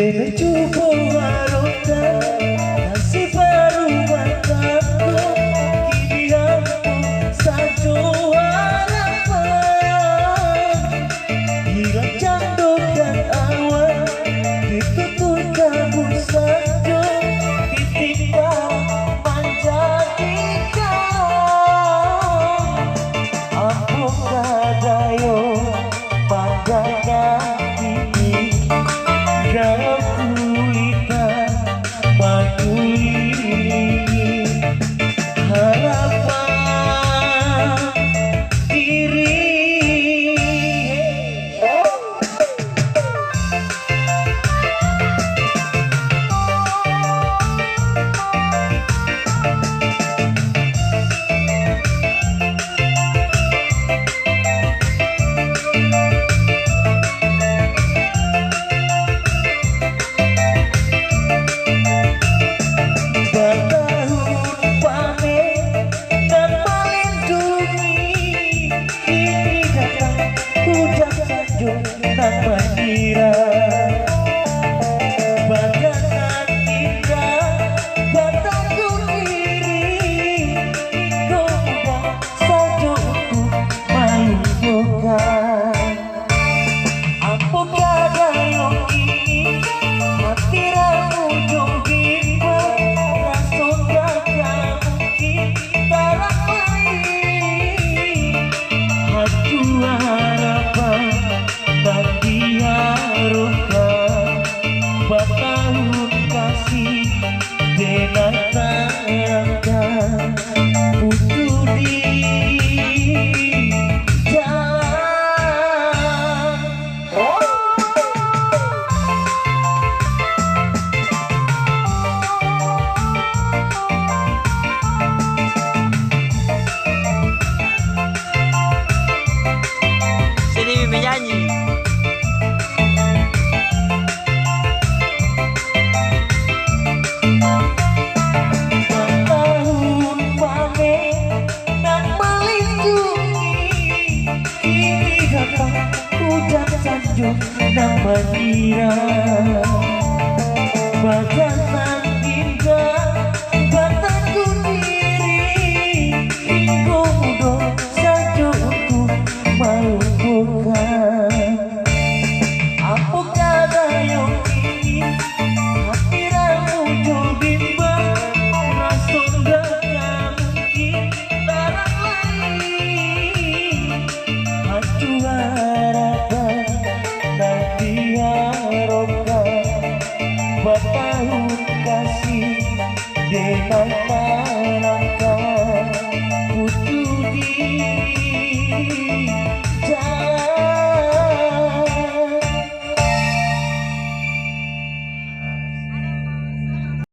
Dene cupo warokan kasih baru mataku kini aku sajo harapan hilang jandokan awan ditutur kabut sajo ditimpa menjadi kawan apakah dayo pandangan ini kulita mengiringi harapan diri. Nang mengira badangan indah batangku diri kau mudah sajoku melumpuhkan apakah dayo ini hati ramu jong bimbang rasul takkan mungkin tarang lain hatu harapan nanti harukan batahun kasih dengan tayangkan untuk di jalan. Sini Mimi nyanyi. Nang mengira badangan indah batangku diri hingga mudah sajoku melumpuhkan apakah dayo ini hati ramu jol bimbang rasul dengan mungkin tarang lain hacuan